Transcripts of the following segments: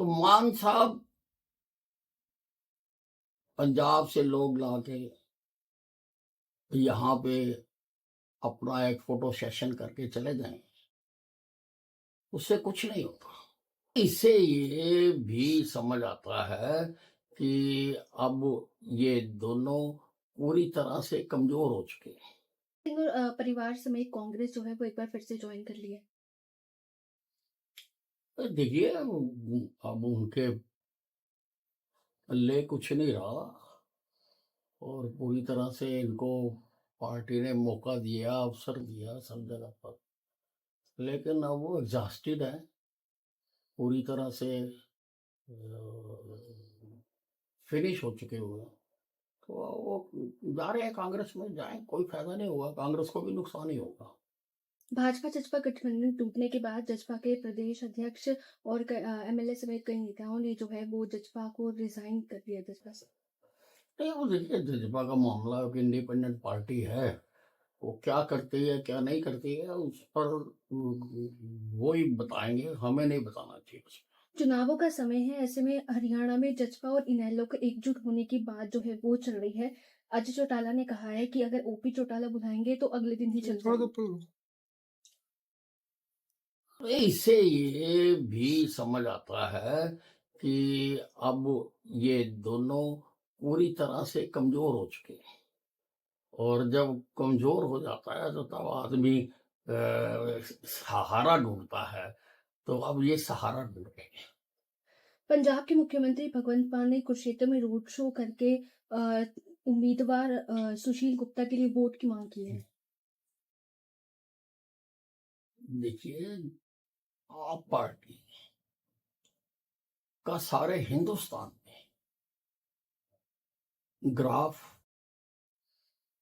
तो मान साहब पंजाब से लोग लाके यहाँ पे अपना एक फोटो सेशन करके चले जाएं, उससे कुछ नहीं होता। इससे ये भी समझ आता है कि अब ये दोनों पूरी तरह से कमजोर हो चुके हैं। सिंह और परिवार समेत कांग्रेस जो है वो एक बार फिर से ज्वाइन कर लिया है। तो देखिए अब उनके पल्ले कुछ नहीं रहा और पूरी तरह से इनको पार्टी ने मौका दिया, अवसर दिया सब जगह पर, लेकिन अब वो एग्जॉस्टेड है, पूरी तरह से फिनिश हो चुके हुए हैं। तो वो जा रहे हैं कांग्रेस में, जाएं, कोई फायदा नहीं होगा, कांग्रेस को भी नुकसान ही होगा। भाजपा जसपा गठबंधन टूटने के बाद जसपा के प्रदेश अध्यक्ष और एमएलए समेत कई नेताओं ने जो है वो जसपा को रिजाइन कर दिया जसपा से। नहीं, वो देखिए जजपा का मामला कि इंडिपेंडेंट पार्टी है, वो क्या करती है क्या नहीं करती है उस पर वो ही बताएंगे, हमें नहीं बताना चाहिए। चुनावों का समय है, ऐसे में हरियाणा में जसपा और इनेलो के एकजुट होने की बात जो है वो चल रही है। अजय चौटाला ने कहा है कि अगर ओपी चौटाला बुलाएंगे तो अगले दिन ही चल जाएंगे। इससे ये भी समझ आता है कि अब ये दोनों पूरी तरह से कमजोर हो चुके हैं और जब कमजोर हो जाता है तो तब आदमी सहारा ढूंढता है, तो अब ये सहारा ढूंढ रहे हैं। पंजाब के मुख्यमंत्री भगवंत मान ने कुरुक्षेत्र में रोड शो करके उम्मीदवार सुशील गुप्ता के लिए वोट की मांग की है। देखिए आप पार्टी का सारे हिंदुस्तान में ग्राफ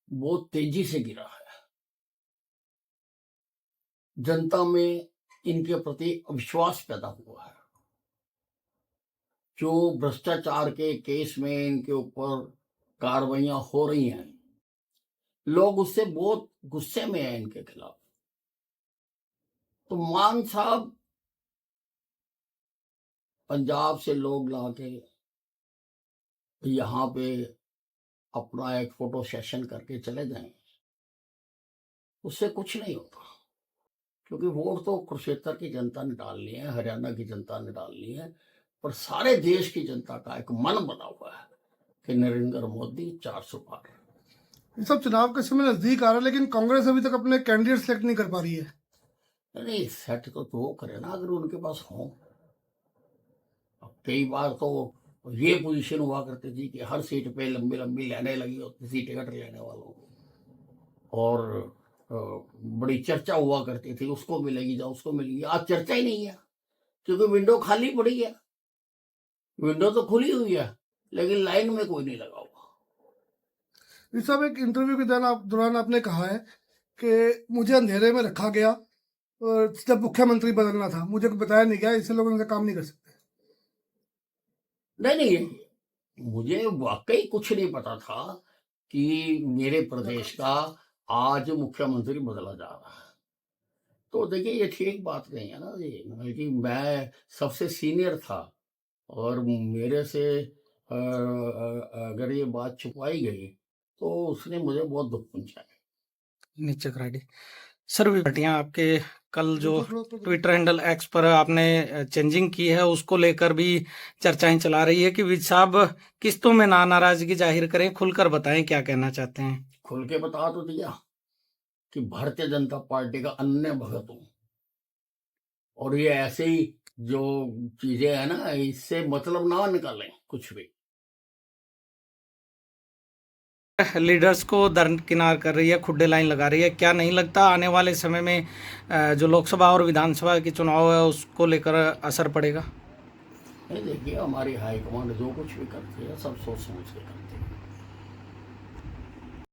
बहुत तेजी से गिरा है, जनता में इनके प्रति अविश्वास पैदा हुआ है। जो भ्रष्टाचार के केस में इनके ऊपर कार्रवाइयां हो रही हैं, लोग उससे बहुत गुस्से में हैं इनके खिलाफ। तो मान साहब पंजाब से लोग लाके यहाँ पे अपना एक फोटो सेशन करके चले जाएं, उससे कुछ नहीं होता, क्योंकि वोट तो कुरुक्षेत्र की जनता ने डाल लिए हैं, हरियाणा की जनता ने डाल लिए हैं, पर सारे देश की जनता का एक मन बना हुआ है कि नरेंद्र मोदी 400 पार। ये सब चुनाव के समय नजदीक आ रहा है, लेकिन कांग्रेस अभी तक अपने कैंडिडेट सेलेक्ट नहीं कर पा रही है। नहीं, सेट तो वो करे ना अगर उनके पास हो। अब कई बार तो ये पोजीशन हुआ करती थी कि हर सीट पे लंबी लंबी लाइनें लगी होती थी टिकट लेने वालों को, और बड़ी चर्चा हुआ करती थी, उसको मिलेगी जा उसको मिलेगी। आज चर्चा ही नहीं है, क्योंकि विंडो खाली पड़ी है। विंडो तो खुली हुई है लेकिन लाइन में कोई नहीं लगा हुआ। इस सब एक इंटरव्यू के दौरान आपने कहा है कि मुझे अंधेरे में रखा गया और जब मुख्यमंत्री बदलना था मुझे बताया नहीं गया, इससे लोग उनसे काम नहीं कर सकते। नहीं, मुझे वाकई कुछ नहीं पता था कि मेरे प्रदेश का आज मुख्यमंत्री बदला जा रहा है। तो देखिए ये ठीक बात नहीं है ना जी, बल्कि मैं सबसे सीनियर था और मेरे से अगर ये बात छुपाई गई तो उसने मुझे बहुत दुख पहुंचाया। नीचे करा दी सर। पार्टियां आपके कल जो ट्विटर हैंडल एक्स पर आपने चेंजिंग की है उसको लेकर भी चर्चाएं चला रही है कि विज साहब किस्तों में नाराजगी जाहिर करें, खुलकर बताएं क्या कहना चाहते हैं। खुल के बता तो दिया कि भारतीय जनता पार्टी का अन्य भगत हूं, और ये ऐसे ही जो चीजें है ना इससे मतलब ना निकालें कुछ भी। लीडर्स को दरकिनार कर रही है, खुड्डे लाइन लगा रही है। क्या नहीं लगता आने वाले समय में जो लोकसभा और विधानसभा के चुनाव है उसको लेकर असर पड़ेगा? नहीं, देखिए हमारी हाईकमांड जो कुछ भी करती है सब सोच समझ के करती है।